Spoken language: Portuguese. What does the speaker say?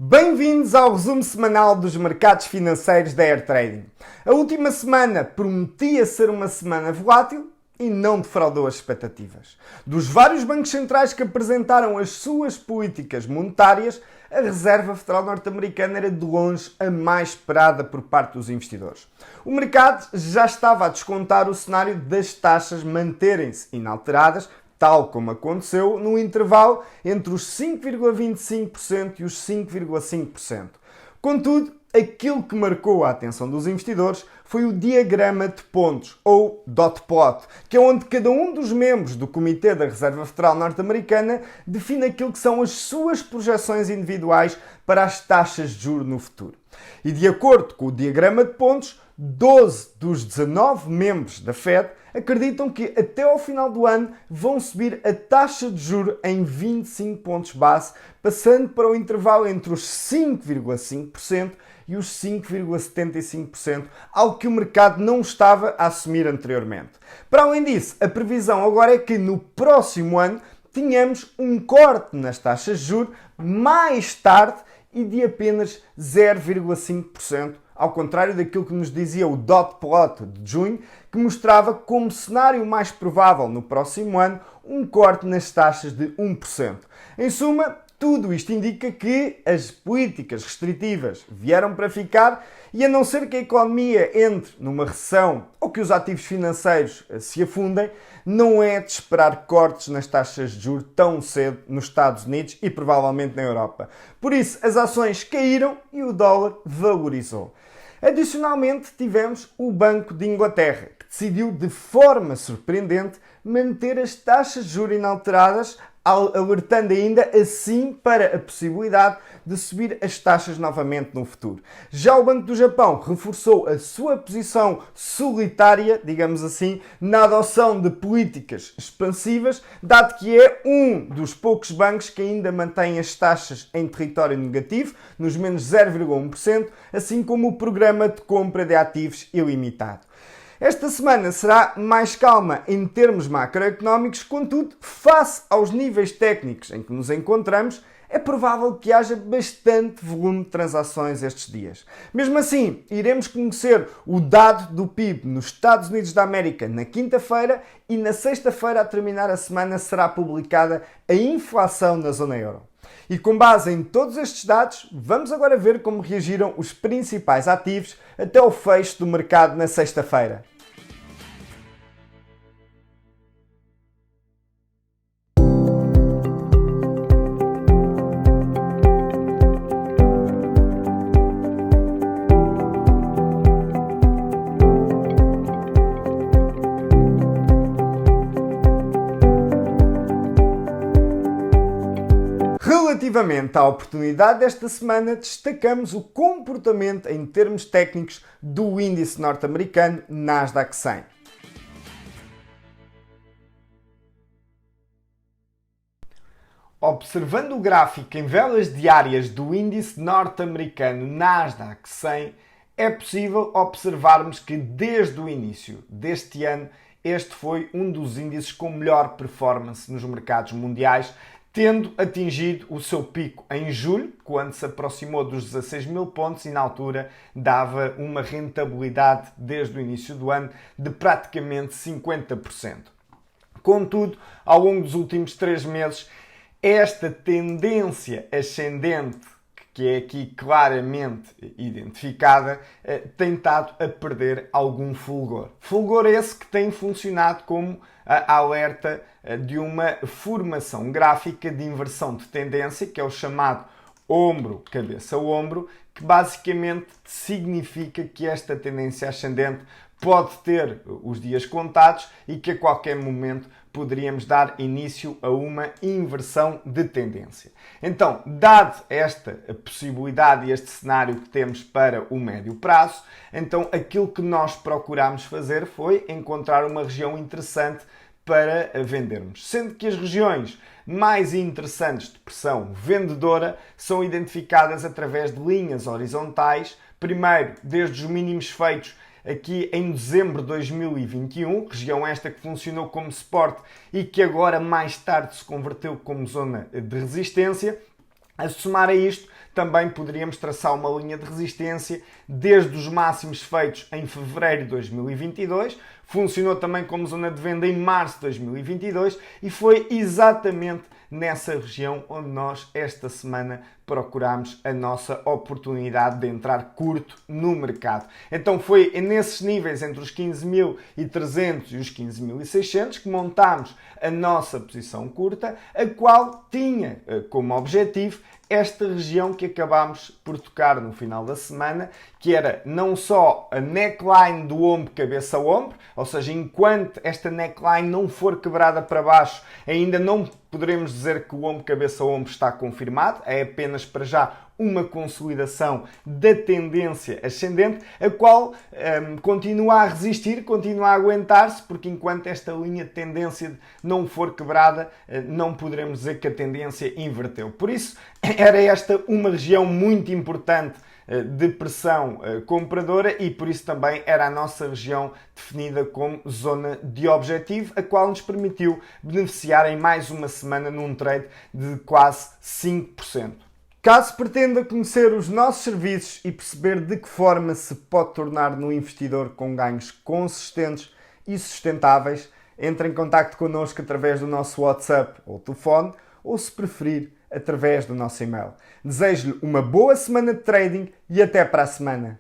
Bem-vindos ao resumo semanal dos mercados financeiros da Air Trading. A última semana prometia ser uma semana volátil e não defraudou as expectativas. Dos vários bancos centrais que apresentaram as suas políticas monetárias, a Reserva Federal Norte-Americana era de longe a mais esperada por parte dos investidores. O mercado já estava a descontar o cenário das taxas manterem-se inalteradas, tal como aconteceu no intervalo entre os 5,25% e os 5,5%. Contudo, aquilo que marcou a atenção dos investidores foi o diagrama de pontos, ou dot plot, que é onde cada um dos membros do Comitê da Reserva Federal Norte-Americana define aquilo que são as suas projeções individuais para as taxas de juros no futuro. E de acordo com o diagrama de pontos, 12 dos 19 membros da Fed acreditam que até ao final do ano vão subir a taxa de juros em 25 pontos base, passando para o intervalo entre os 5,5% e os 5,75%, algo que o mercado não estava a assumir anteriormente. Para além disso, a previsão agora é que no próximo ano tenhamos um corte nas taxas de juros mais tarde e de apenas 0,5%, ao contrário daquilo que nos dizia o dot plot de junho, que mostrava como cenário mais provável no próximo ano um corte nas taxas de 1%. Em suma, tudo isto indica que as políticas restritivas vieram para ficar e, a não ser que a economia entre numa recessão ou que os ativos financeiros se afundem, não é de esperar cortes nas taxas de juros tão cedo nos Estados Unidos e provavelmente na Europa. Por isso, as ações caíram e o dólar valorizou. Adicionalmente, tivemos o Banco de Inglaterra, que decidiu de forma surpreendente manter as taxas de juros inalteradas, alertando ainda assim para a possibilidade de subir as taxas novamente no futuro. Já o Banco do Japão reforçou a sua posição solitária, digamos assim, na adoção de políticas expansivas, dado que é um dos poucos bancos que ainda mantém as taxas em território negativo, nos menos 0,1%, assim como o programa de compra de ativos ilimitado. Esta semana será mais calma em termos macroeconómicos, contudo, face aos níveis técnicos em que nos encontramos, é provável que haja bastante volume de transações estes dias. Mesmo assim, iremos conhecer o dado do PIB nos Estados Unidos da América na quinta-feira e na sexta-feira, a terminar a semana, será publicada a inflação na zona euro. E com base em todos estes dados, vamos agora ver como reagiram os principais ativos até o fecho do mercado na sexta-feira. Relativamente à oportunidade desta semana, destacamos o comportamento em termos técnicos do índice norte-americano Nasdaq 100. Observando o gráfico em velas diárias do índice norte-americano Nasdaq 100, é possível observarmos que desde o início deste ano este foi um dos índices com melhor performance nos mercados mundiais, tendo atingido o seu pico em julho, quando se aproximou dos 16 mil pontos e na altura dava uma rentabilidade desde o início do ano de praticamente 50%. Contudo, ao longo dos últimos 3 meses, esta tendência ascendente, que é aqui claramente identificada, tem estado a perder algum fulgor. Fulgor esse que tem funcionado como alerta de uma formação gráfica de inversão de tendência, que é o chamado ombro, cabeça, ombro, que basicamente significa que esta tendência ascendente pode ter os dias contados e que a qualquer momento poderíamos dar início a uma inversão de tendência. Então, dado esta possibilidade e este cenário que temos para o médio prazo, então aquilo que nós procuramos fazer foi encontrar uma região interessante para vendermos. Sendo que as regiões mais interessantes de pressão vendedora são identificadas através de linhas horizontais, primeiro desde os mínimos feitos aqui em dezembro de 2021, região esta que funcionou como suporte e que agora mais tarde se converteu como zona de resistência, A somar a isto, também poderíamos traçar uma linha de resistência desde os máximos feitos em fevereiro de 2022, funcionou também como zona de venda em março de 2022 e foi exatamente nessa região onde nós esta semana procuramos a nossa oportunidade de entrar curto no mercado. Então foi nesses níveis entre os 15.300 e os 15.600 que montámos a nossa posição curta, a qual tinha como objetivo esta região que acabámos por tocar no final da semana, que era não só a neckline do ombro cabeça a ombro, ou seja, enquanto esta neckline não for quebrada para baixo, ainda não poderemos dizer que o ombro cabeça a ombro está confirmado, é apenas para já uma consolidação da tendência ascendente, a qual continua a resistir, continua a aguentar-se, porque enquanto esta linha de tendência não for quebrada, não poderemos dizer que a tendência inverteu. Por isso, era esta uma região muito importante de pressão compradora e por isso também era a nossa região definida como zona de objetivo, a qual nos permitiu beneficiar em mais uma semana num trade de quase 5%. Caso pretenda conhecer os nossos serviços e perceber de que forma se pode tornar num investidor com ganhos consistentes e sustentáveis, entre em contacto connosco através do nosso WhatsApp ou telefone, ou se preferir, através do nosso e-mail. Desejo-lhe uma boa semana de trading e até para a semana.